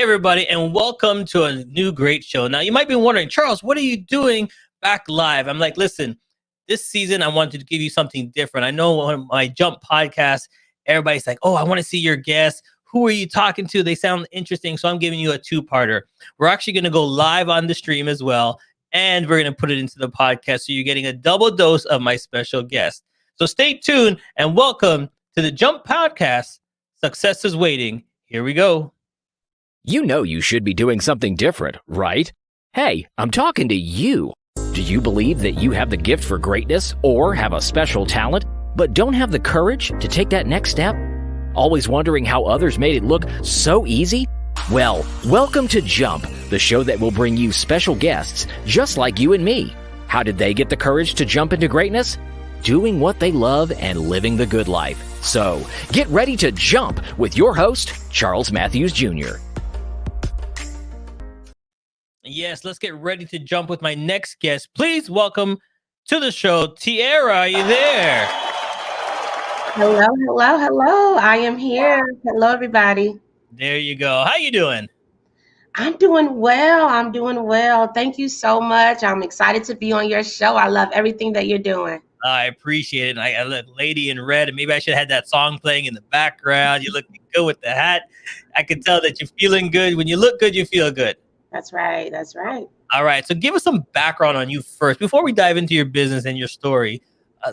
everybody, and welcome to a new great show. Now, you might be wondering, Charles, what are you doing back live? I'm like, listen, this season I wanted to give you something different. I know on my Jump podcast, everybody's like, oh, I want to see your guests. Who are you talking to? They sound interesting. So I'm giving you a two-parter. We're actually going to go live on the stream as well, and we're going to put it into the podcast. So you're getting a double dose of my special guest. So stay tuned and welcome to the Jump podcast. Success is waiting. Here we go. You know you should be doing something different, right? Hey, I'm talking to you. Do you believe that you have the gift for greatness or have a special talent, but don't have the courage to take that next step? Always wondering how others made it look so easy? Well, welcome to Jump, the show that will bring you special guests just like you and me. How did they get the courage to jump into greatness? Doing what they love and living the good life. So, get ready to jump with your host, Charles Matthews Jr. Yes, let's get ready to jump with my next guest. Please welcome to the show, Tiara. Are you there? Hello. I am here. Hello, everybody. There you go. How you doing? I'm doing well. Thank you so much. I'm excited to be on your show. I love everything that you're doing. I appreciate it. I look Lady in Red, and maybe I should have had that song playing in the background. You look good with the hat. I can tell that you're feeling good. When you look good, you feel good. That's right. All right. So give us some background on you first. Before we dive into your business and your story,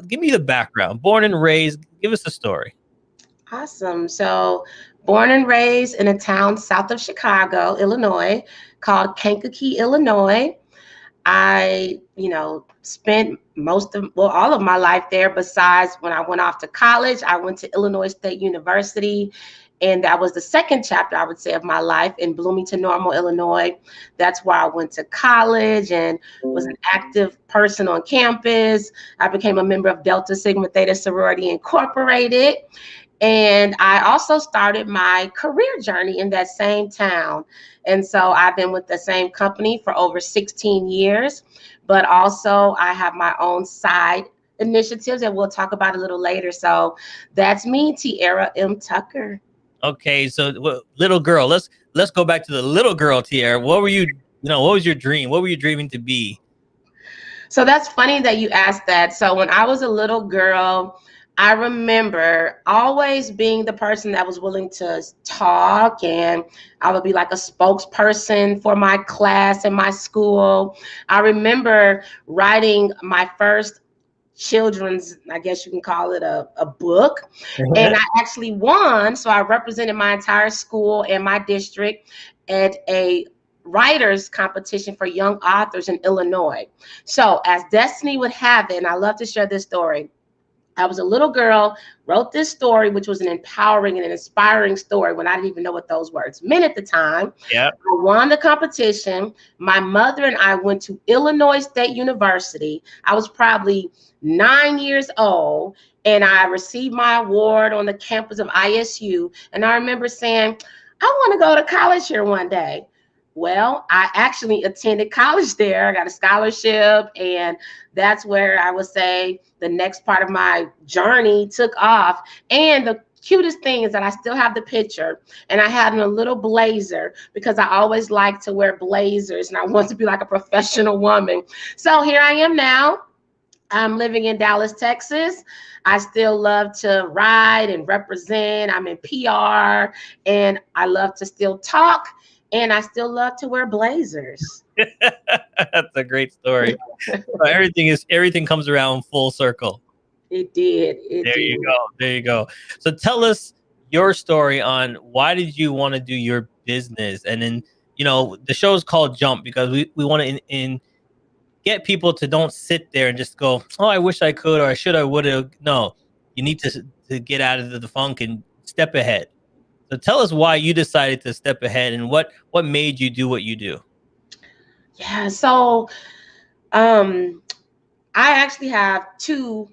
give me the background. Born and raised, give us the story. Awesome. So born and raised in a town south of Chicago, Illinois, called Kankakee, Illinois. I, spent all of my life there. Besides when I went off to college, I went to Illinois State University. And that was the second chapter, I would say, of my life in Bloomington Normal, Illinois. That's where I went to college and was an active person on campus. I became a member of Delta Sigma Theta Sorority Incorporated. And I also started my career journey in that same town. And so I've been with the same company for over 16 years, but also I have my own side initiatives that we'll talk about a little later. So that's me, Tiara M. Tucker. Okay, so little girl, let's go back to the little girl, Tiara. What were you, what was your dream? What were you dreaming to be? So that's funny that you asked that. So when I was a little girl, I remember always being the person that was willing to talk, and I would be like a spokesperson for my class in my school. I remember writing my first children's, I guess you can call it a book. And I actually won. So I represented my entire school and my district at a writers competition for young authors in Illinois. So as destiny would have it, and I love to share this story, I was a little girl, wrote this story, which was an empowering and an inspiring story when I didn't even know what those words meant at the time. Yep. I won the competition. My mother and I went to Illinois State University. I was probably 9 years old, and I received my award on the campus of ISU. And I remember saying, I want to go to college here one day. Well, I actually attended college there. I got a scholarship, and that's where I would say the next part of my journey took off. And the cutest thing is that I still have the picture, and I had a little blazer because I always like to wear blazers, and I want to be like a professional woman. So here I am now. I'm living in Dallas, Texas. I still love to ride and represent. I'm in PR, and I love to still talk, and I still love to wear blazers. That's a great story. Everything comes around full circle. It did. There you go. So tell us your story on why did you want to do your business? And then, the show is called Jump because we want to get people to don't sit there and just go, oh, I wish I could, or I should, I would have. No, you need to get out of the funk and step ahead. So tell us why you decided to step ahead and what made you do what you do. Yeah, so I actually have two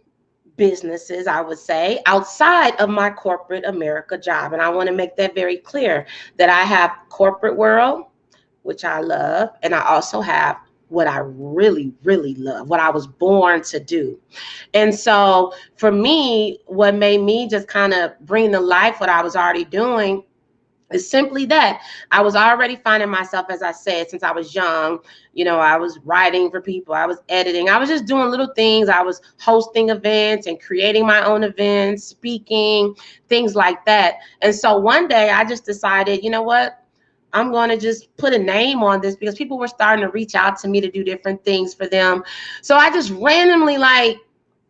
businesses, I would say, outside of my corporate America job. And I want to make that very clear that I have corporate world, which I love, and I also have what I really, really love, what I was born to do. And so for me, what made me just kind of bring to life what I was already doing It's simply that I was already finding myself, as I said, since I was young. I was writing for people, I was editing, I was just doing little things. I was hosting events and creating my own events, speaking, things like that. And so one day I just decided, you know what? I'm going to just put a name on this, because people were starting to reach out to me to do different things for them. So I just randomly,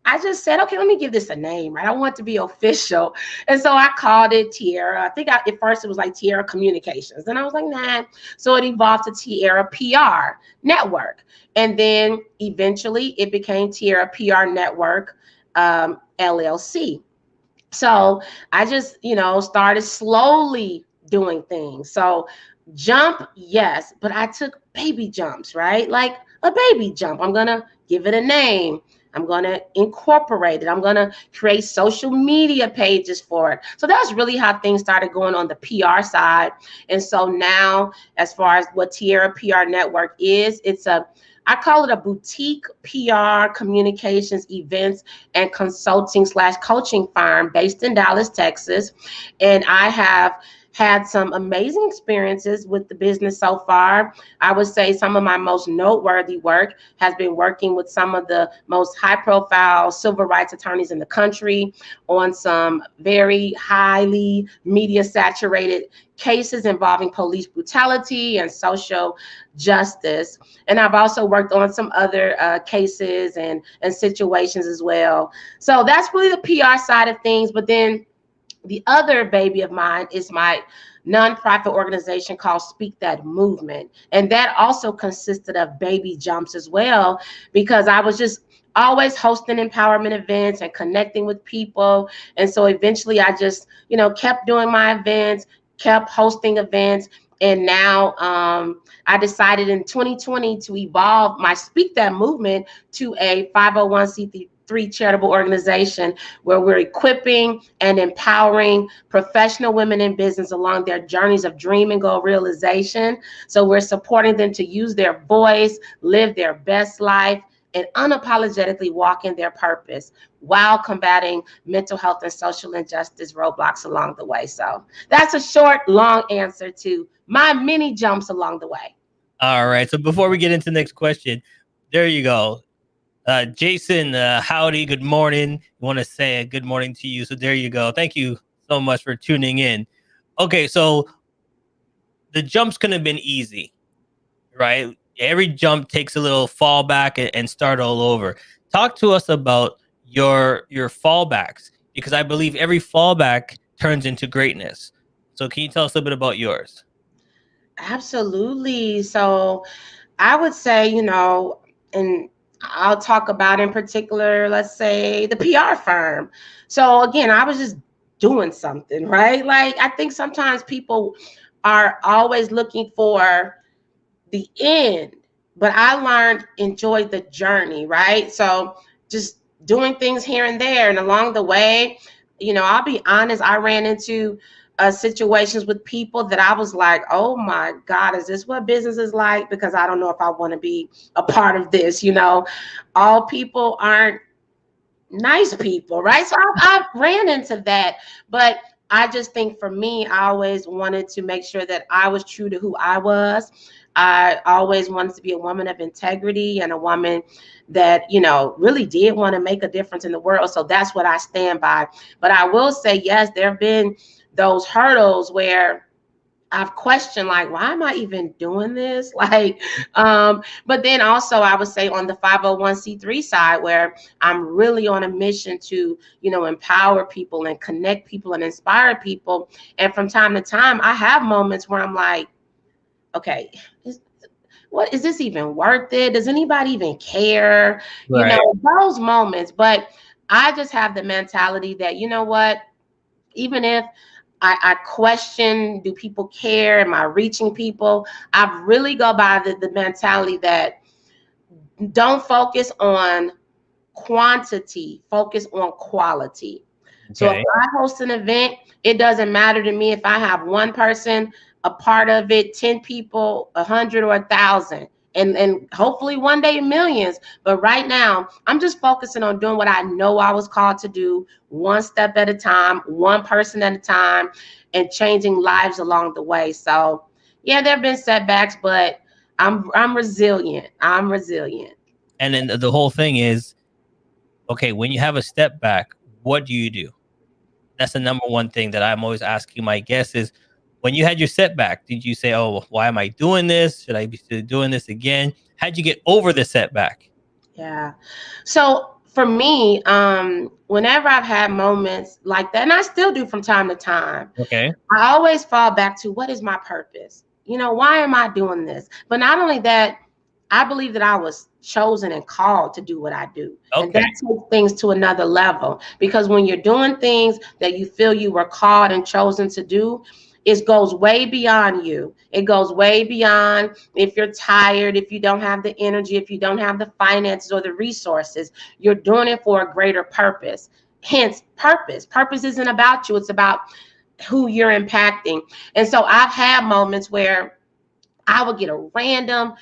I just said, okay, let me give this a name, right? I want it to be official. And so I called it Tiara. I think at first it was like Tiara Communications. Then I was like, nah. So it evolved to Tiara PR Network. And then eventually it became Tiara PR Network, LLC. So I just, started slowly doing things. So jump, yes, but I took baby jumps, right? Like a baby jump. I'm going to give it a name. I'm going to incorporate it. I'm going to create social media pages for it. So that's really how things started going on the PR side. And so now, as far as what Tiara PR Network is, I call it a boutique PR communications, events, and consulting / coaching firm based in Dallas, Texas. And I have had some amazing experiences with the business so far. I would say some of my most noteworthy work has been working with some of the most high-profile civil rights attorneys in the country on some very highly media-saturated cases involving police brutality and social justice. And I've also worked on some other cases and situations as well. So that's really the PR side of things. But then the other baby of mine is my nonprofit organization called Speak That Movement. And that also consisted of baby jumps as well, because I was just always hosting empowerment events and connecting with people. And so eventually I just, kept doing my events, kept hosting events. And now I decided in 2020 to evolve my Speak That Movement to a 501c3 charitable organization, where we're equipping and empowering professional women in business along their journeys of dream and goal realization. So we're supporting them to use their voice, live their best life, and unapologetically walk in their purpose while combating mental health and social injustice roadblocks along the way. So that's a short, long answer to my many jumps along the way. All right. So before we get into the next question, there you go. Jason, howdy, good morning. I want to say a good morning to you. So there you go. Thank you so much for tuning in. Okay, so the jumps couldn't have been easy, right? Every jump takes a little fallback and start all over. Talk to us about your fallbacks, because I believe every fallback turns into greatness. So can you tell us a bit about yours? Absolutely. So I would say, and I'll talk about in particular, let's say the PR firm. So again, I was just doing something, right? Like, I think sometimes people are always looking for the end, but I learned enjoy the journey, right? So just doing things here and there, and along the way, I'll be honest, I ran into situations with people that I was like, oh my God, is this what business is like? Because I don't know if I want to be a part of this. All people aren't nice people, right? So I ran into that. But I just think for me, I always wanted to make sure that I was true to who I was. I always wanted to be a woman of integrity and a woman that, really did want to make a difference in the world. So that's what I stand by. But I will say, yes, there have been those hurdles where I've questioned, like, why am I even doing this? But then also I would say on the 501c3 side, where I'm really on a mission to, empower people and connect people and inspire people. And from time to time, I have moments where I'm like, okay, what is this even worth it? Does anybody even care? Right. Those moments. But I just have the mentality that, you know what, even if I question, do people care? Am I reaching people? I really go by the mentality that don't focus on quantity, focus on quality. So if Okay. I host an event, it doesn't matter to me if I have one person a part of it, 10 people, 100 or 1,000. and hopefully one day millions. But right now, I'm just focusing on doing what I know I was called to do, one step at a time, one person at a time, and changing lives along the way. So yeah, there have been setbacks, but I'm resilient. I'm resilient. And then the whole thing is, okay, when you have a step back, what do you do? That's the number one thing that I'm always asking my guests is, when you had your setback, did you say, oh, why am I doing this? Should I be still doing this again? How'd you get over the setback? Yeah. So for me, whenever I've had moments like that, and I still do from time to time, Okay. I always fall back to, what is my purpose? Why am I doing this? But not only that, I believe that I was chosen and called to do what I do. And Okay. that takes things to another level, because when you're doing things that you feel you were called and chosen to do, it goes way beyond you. It goes way beyond if you're tired, if you don't have the energy, if you don't have the finances or the resources. You're doing it for a greater purpose. Hence, purpose. Purpose isn't about you. It's about who you're impacting. And so I've had moments where I would get a random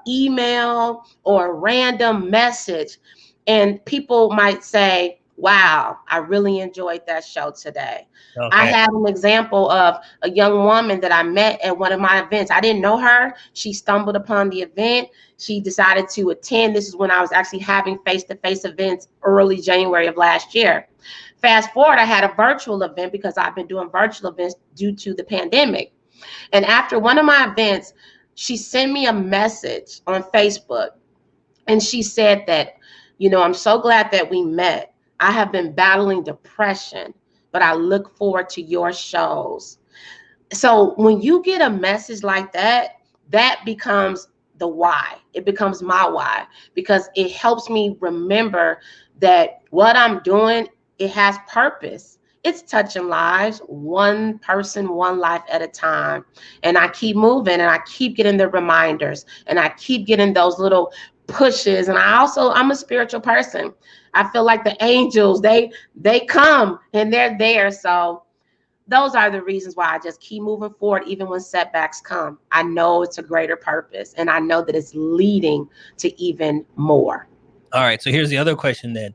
email or a random message, and people might say, wow, I really enjoyed that show today. I Okay. had an example of a young woman that I met at one of my events. I didn't know her. She stumbled upon the event. She decided to attend. This is when I was actually having face-to-face events early January of last year. Fast forward, I had a virtual event because I've been doing virtual events due to the pandemic. And after one of my events, she sent me a message on Facebook, and she said that, I'm so glad that we met. I have been battling depression, but I look forward to your shows. So when you get a message like that, that becomes the why. It becomes my why, because it helps me remember that what I'm doing, it has purpose. It's touching lives, one person, one life at a time. And I keep moving, and I keep getting the reminders, and I keep getting those little pushes. And I'm a spiritual person. I feel like the angels, they come and they're there. So those are the reasons why I just keep moving forward, even when setbacks come. I know it's a greater purpose, and I know that it's leading to even more. All right. So here's the other question then.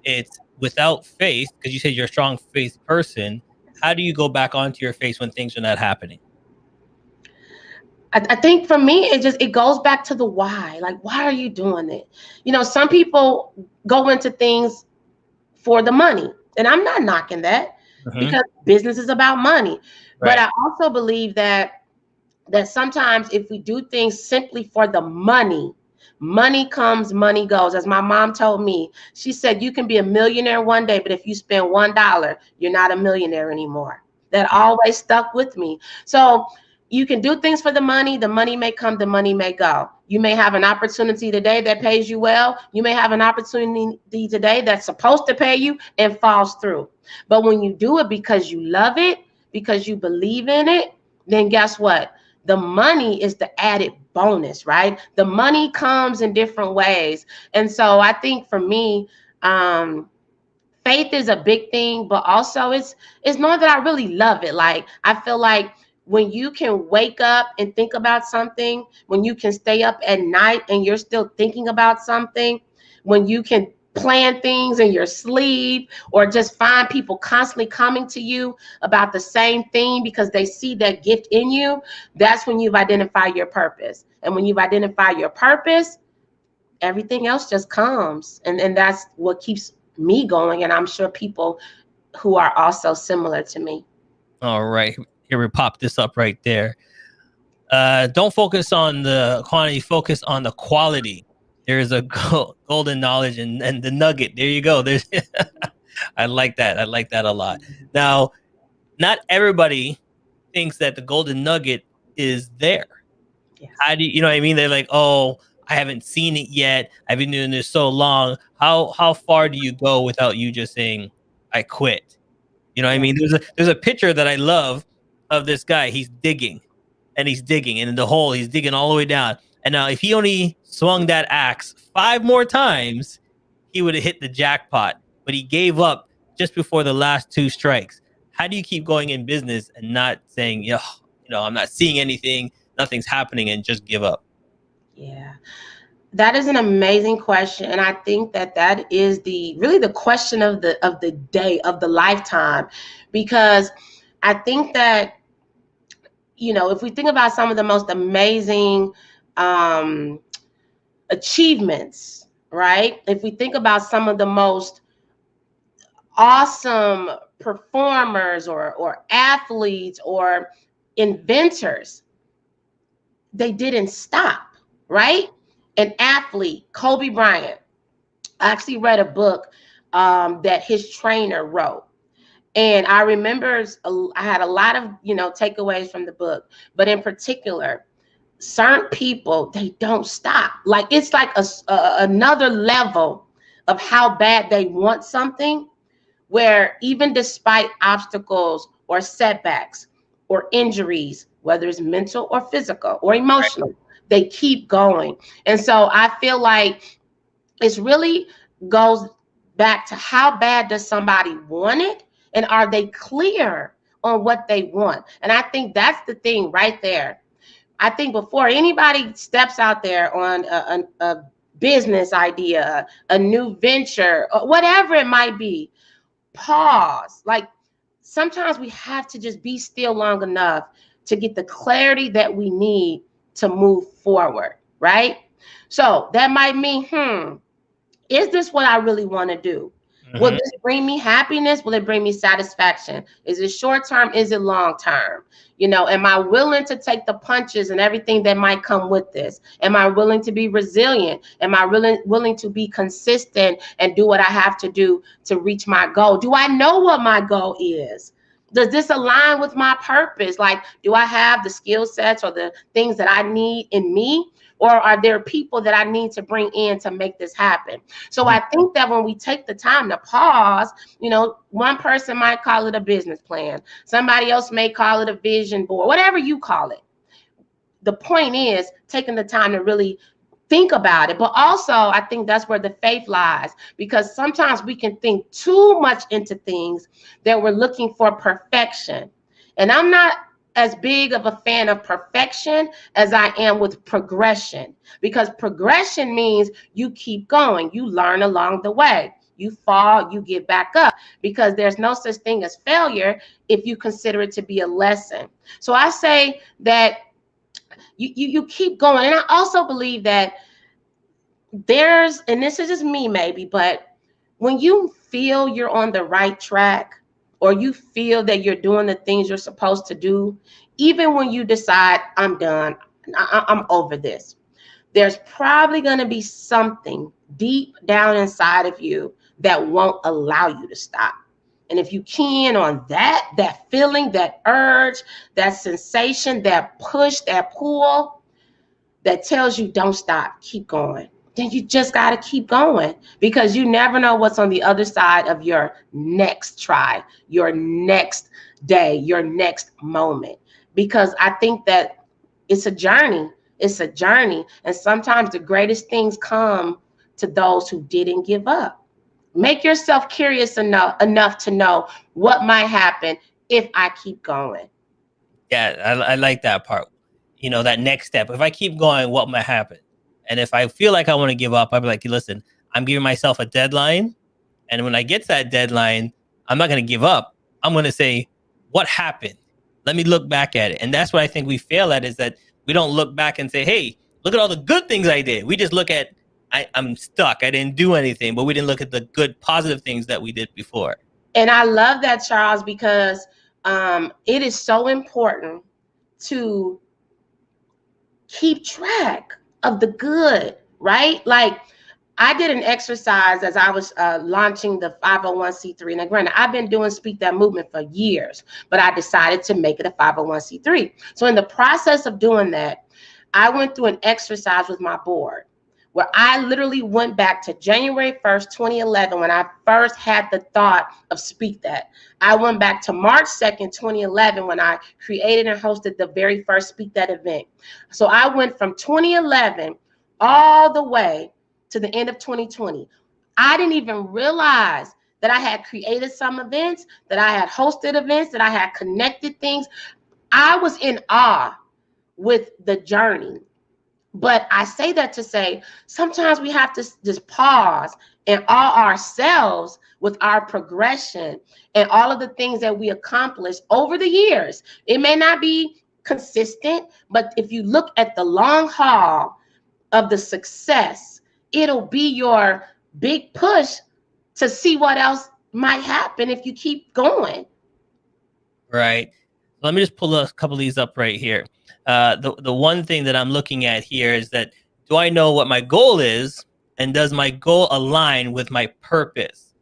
It's without faith, because you said you're a strong faith person. How do you go back onto your faith when things are not happening? I think for me, it goes back to the why. Like, why are you doing it? Some people go into things for the money, and I'm not knocking that, Mhm. because business is about money. But Right. I also believe that sometimes if we do things simply for the money, money comes, money goes. As my mom told me, she said, you can be a millionaire one day, but if you spend $1, you're not a millionaire anymore. That always stuck with me. So you can do things for the money may come, the money may go. You may have an opportunity today that pays you well. You may have an opportunity today that's supposed to pay you and falls through. But when you do it because you love it, because you believe in it, then guess what? The money is the added bonus, right? The money comes in different ways. And so I think for me, faith is a big thing, but also it's knowing that I really love it. Like, I feel like when you can wake up and think about something, when you can stay up at night and you're still thinking about something, when you can plan things in your sleep, or just find people constantly coming to you about the same thing because they see that gift in you, that's when you've identified your purpose. And when you've identified your purpose, everything else just comes. And that's what keeps me going. And I'm sure people who are also similar to me. All right. Here we pop this up right there. Don't focus on the quantity, focus on the quality. There is a golden knowledge and the nugget. There you go. There's I like that. I like that a lot. Now, not everybody thinks that the golden nugget is there. Yes. How do you know what I mean? They're like, oh, I haven't seen it yet. I've been doing this so long. How far do you go without you just saying, I quit? You know what I Yeah. mean? There's a picture that I love of this guy. He's digging and he's digging, and in the hole, he's digging all the way down. And now if he only swung that axe 5 more times, he would have hit the jackpot. But he gave up just before the last 2 strikes. How do you keep going in business and not saying, I'm not seeing anything, nothing's happening, and just give up? Yeah. That is an amazing question, and I think that that is really the question of the day, of the lifetime, because I think that, if we think about some of the most amazing um, achievements, right? If we think about some of the most awesome performers or athletes or inventors, they didn't stop, right? An athlete, Kobe Bryant. I actually read a book that his trainer wrote. And I remember I had a lot of, takeaways from the book, but in particular, certain people, they don't stop. Like, it's like another level of how bad they want something, where even despite obstacles or setbacks or injuries, whether it's mental or physical or emotional, they keep going. And so I feel like it's really goes back to how bad does somebody want it, and are they clear on what they want? And I think that's the thing right there. I think before anybody steps out there on a business idea, a new venture, or whatever it might be, pause. Like, sometimes we have to just be still long enough to get the clarity that we need to move forward, right? So that might mean, is this what I really want to do? Will Mhm. this bring me happiness? Will it bring me satisfaction? Is it short term? Is it long term? Am I willing to take the punches and everything that might come with this? Am I willing to be resilient? Am I really willing to be consistent and do what I have to do to reach my goal? Do I know what my goal is? Does this align with my purpose? Like, do I have the skill sets or the things that I need in me? Or are there people that I need to bring in to make this happen? So I think that when we take the time to pause, one person might call it a business plan. Somebody else may call it a vision board, whatever you call it. The point is taking the time to really think about it. But also, I think that's where the faith lies, because sometimes we can think too much into things that we're looking for perfection. And I'm not as big of a fan of perfection as I am with progression, because progression means you keep going, you learn along the way. You fall, you get back up, because there's no such thing as failure if you consider it to be a lesson. So I say that you keep going. And I also believe that and this is just me maybe, but when you feel you're on the right track, or you feel that you're doing the things you're supposed to do, even when you decide, I'm done, I'm over this, there's probably going to be something deep down inside of you that won't allow you to stop. And if you can on that feeling, that urge, that sensation, that push, that pull that tells you don't stop, keep going, then you just got to keep going, because you never know what's on the other side of your next try, your next day, your next moment. Because I think that it's a journey. It's a journey. And sometimes the greatest things come to those who didn't give up. Make yourself curious enough to know what might happen if I keep going. Yeah, I like that part. That next step. If I keep going, what might happen? And if I feel like I want to give up, I'll be like, listen, I'm giving myself a deadline. And when I get to that deadline, I'm not going to give up. I'm going to say, what happened? Let me look back at it. And that's what I think we fail at, is that we don't look back and say, hey, look at all the good things I did. We just look at, I'm stuck. I didn't do anything, but we didn't look at the good, positive things that we did before. And I love that, Charles, because it is so important to keep track of the good, right? Like, I did an exercise as I was launching the 501c3. Now, granted, I've been doing Speak That Movement for years, but I decided to make it a 501c3. So in the process of doing that, I went through an exercise with my board, where I literally went back to January 1st, 2011, when I first had the thought of Speak That. I went back to March 2nd, 2011, when I created and hosted the very first Speak That event. So I went from 2011 all the way to the end of 2020. I didn't even realize that I had created some events, that I had hosted events, that I had connected things. I was in awe with the journey. But I say that to say sometimes we have to just pause and awe ourselves with our progression and all of the things that we accomplished over the years. It may not be consistent, but if you look at the long haul of the success, it'll be your big push to see what else might happen if you keep going. Right. Let me just pull a couple of these up right here. The one thing that I'm looking at here is that, do I know what my goal is, and does my goal align with my purpose?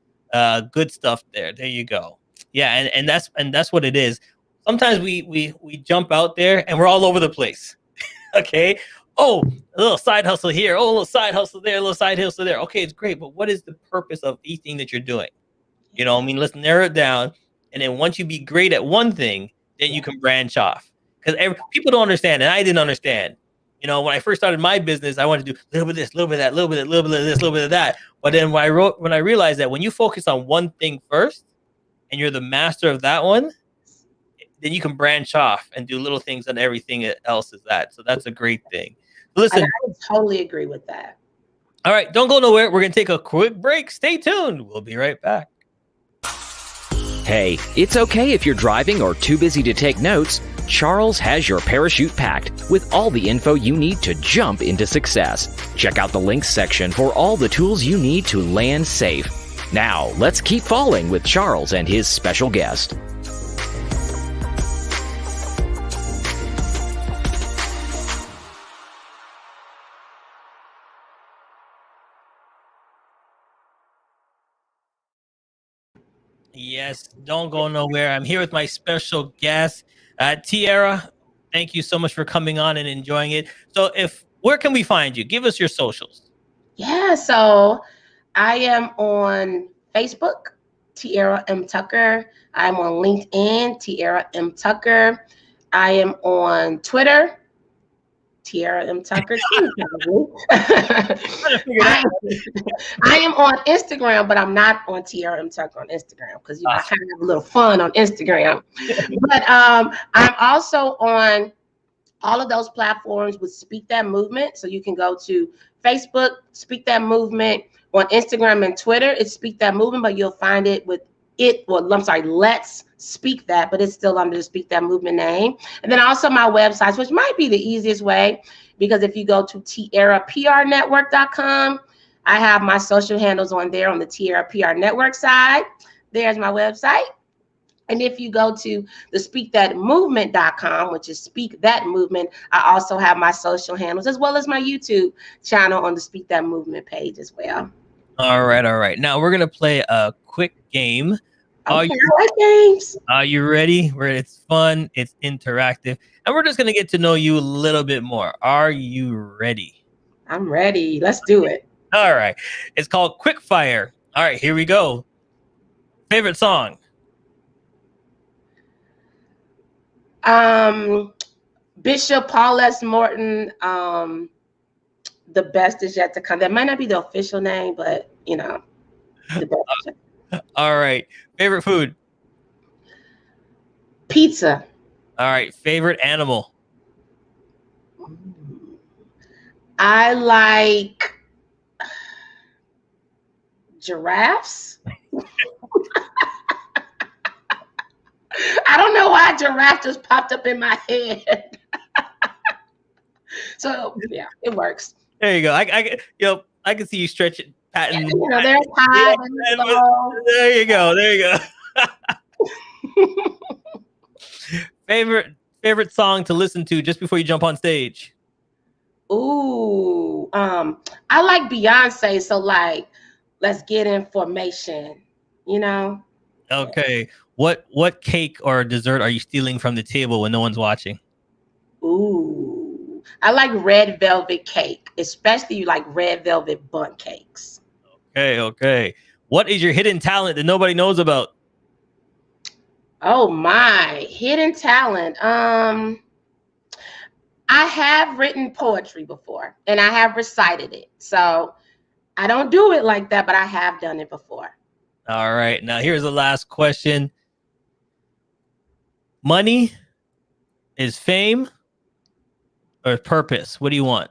Good stuff there. There you go. Yeah, and that's what it is. Sometimes we jump out there and we're all over the place. Okay. Oh, a little side hustle here. Oh, a little side hustle there. A little side hustle there. Okay, it's great, but what is the purpose of each thing that you're doing? You know, I mean, let's narrow it down. And then once you be great at one thing, then you can branch off. Because people don't understand, and I didn't understand. You know, when I first started my business, I wanted to do a little bit of this, a little bit of that, a little bit of this, a little bit of that. But then when I realized that when you focus on one thing first, and you're the master of that one, then you can branch off and do little things on everything else is that. So that's a great thing. Listen, I totally agree with that. All right, don't go nowhere. We're going to take a quick break. Stay tuned. We'll be right back. Hey, it's okay if you're driving or too busy to take notes. Charles has your parachute packed with all the info you need to jump into success. Check out the links section for all the tools you need to land safe. Now, let's keep falling with Charles and his special guest. Yes, don't go nowhere. I'm here with my special guest, Tiara. Thank you so much for coming on and enjoying it. So where can we find you? Give us your socials. Yeah, so I am on Facebook, Tiara M. Tucker. I'm on LinkedIn, Tiara M. Tucker. I am on Twitter, Tiara M. Tucker. I am on Instagram, but I'm not on Tiara M. Tucker on Instagram because I kind of have a little fun on Instagram. But I'm also on all of those platforms with Speak That Movement. So you can go to Facebook, Speak That Movement. On Instagram and Twitter, it's Speak That Movement, but you'll find it with Let's Speak That, but it's still under the Speak That Movement name. And then also my websites, which might be the easiest way, because if you go to tiaraprnetwork.com, I have my social handles on there on the Tiara PR Network side. There's my website. And if you go to the speakthatmovement.com, which is Speak That Movement, I also have my social handles as well as my YouTube channel on the Speak That Movement page as well. All right. Now we're going to play a quick game. Okay, I like games. Are you ready? It's fun, it's interactive, and we're just going to get to know you a little bit more. Are you ready? I'm ready. Let's do it. All right. It's called Quick Fire. All right, here we go. Favorite song? Bishop Paul S. Morton, The Best Is Yet to Come. That might not be the official name, but the best. All right. Favorite food? Pizza. All right. Favorite animal? I like giraffes. I don't know why giraffe just popped up in my head. So yeah, it works. There you go. I can see you stretch it, patting. They're high. There you go. Favorite song to listen to just before you jump on stage? Ooh, I like Beyonce. So let's get information. Okay. What cake or dessert are you stealing from the table when no one's watching? Ooh, I like red velvet cake, especially red velvet bundt cakes. Okay. What is your hidden talent that nobody knows about? Oh, my hidden talent. I have written poetry before and I have recited it. So I don't do it like that, but I have done it before. All right. Now here's the last question. Money is fame or purpose? What do you want?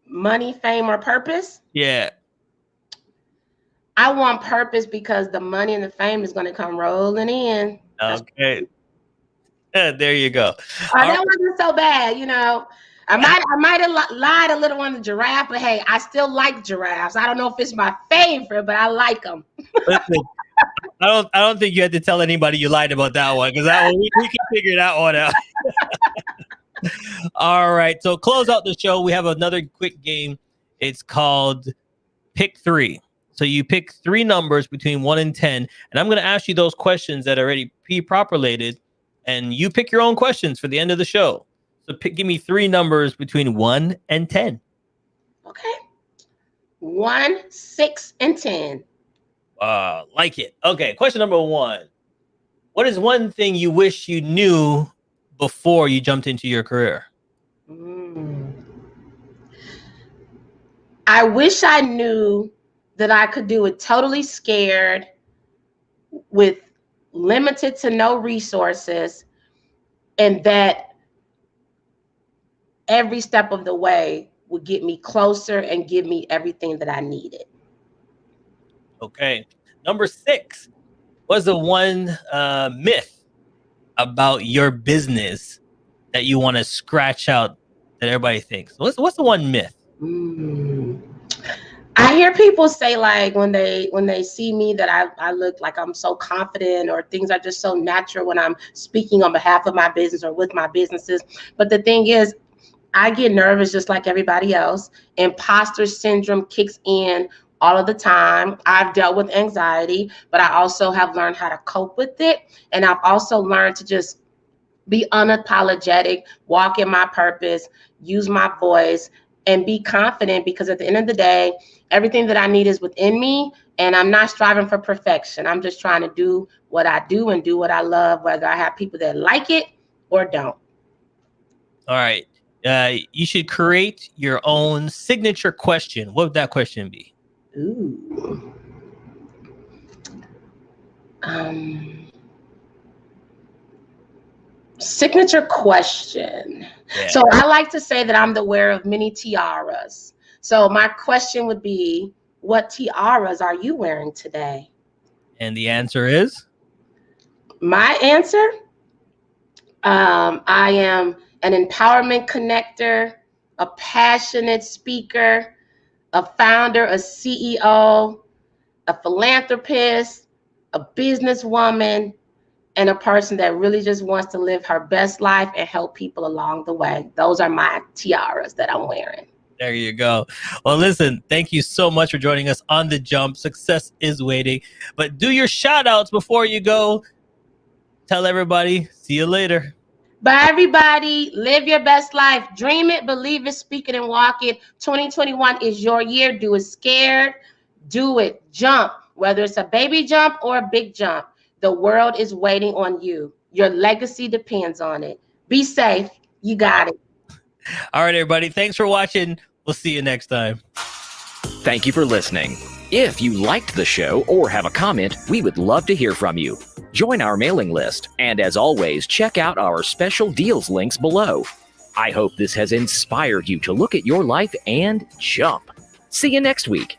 Money, fame, or purpose? Yeah. I want purpose because the money and the fame is going to come rolling in. Okay. There you go. That wasn't so bad, I might have lied a little on the giraffe, but hey, I still like giraffes. I don't know if it's my favorite, but I like them. Listen, I don't think you had to tell anybody you lied about that one, because that one we can figure that one out. All right. So close out the show. We have another quick game. It's called Pick 3. So you pick 3 numbers between 1 and 10, and I'm going to ask you those questions that are already pre-populated, and you pick your own questions for the end of the show. So give me 3 numbers between 1 and 10. Okay. 1, 6, and 10. Like it. Okay. Question number 1. What is one thing you wish you knew before you jumped into your career? I wish I knew that I could do it totally scared, with limited to no resources, and that every step of the way would get me closer and give me everything that I needed. Okay. Number 6. What's the one myth about your business that you want to scratch out that everybody thinks? What's the one myth? I hear people say, like, when they see me, that I look like I'm so confident, or things are just so natural when I'm speaking on behalf of my business or with my businesses. But the thing is, I get nervous just like everybody else. Imposter syndrome kicks in all of the time. I've dealt with anxiety, but I also have learned how to cope with it. And I've also learned to just be unapologetic, walk in my purpose, use my voice, and be confident, because at the end of the day, everything that I need is within me, and I'm not striving for perfection. I'm just trying to do what I do and do what I love, whether I have people that like it or don't. All right. You should create your own signature question. What would that question be? Ooh. Signature question. Yeah. So I like to say that I'm the wearer of many tiaras. So my question would be, what tiaras are you wearing today? And the answer is? My answer? I am an empowerment connector, a passionate speaker, a founder, a CEO, a philanthropist, a businesswoman, and a person that really just wants to live her best life and help people along the way. Those are my tiaras that I'm wearing. There you go. Well, listen, thank you so much for joining us on The Jump. Success is waiting. But do your shout outs before you go. Tell everybody. See you later. Bye, everybody. Live your best life. Dream it, believe it, speak it, and walk it. 2021 is your year. Do it scared. Do it. Jump. Whether it's a baby jump or a big jump, the world is waiting on you. Your legacy depends on it. Be safe. You got it. All right, everybody. Thanks for watching. We'll see you next time. Thank you for listening. If you liked the show or have a comment, we would love to hear from you. Join our mailing list, and as always, check out our special deals links below. I hope this has inspired you to look at your life and jump. See you next week.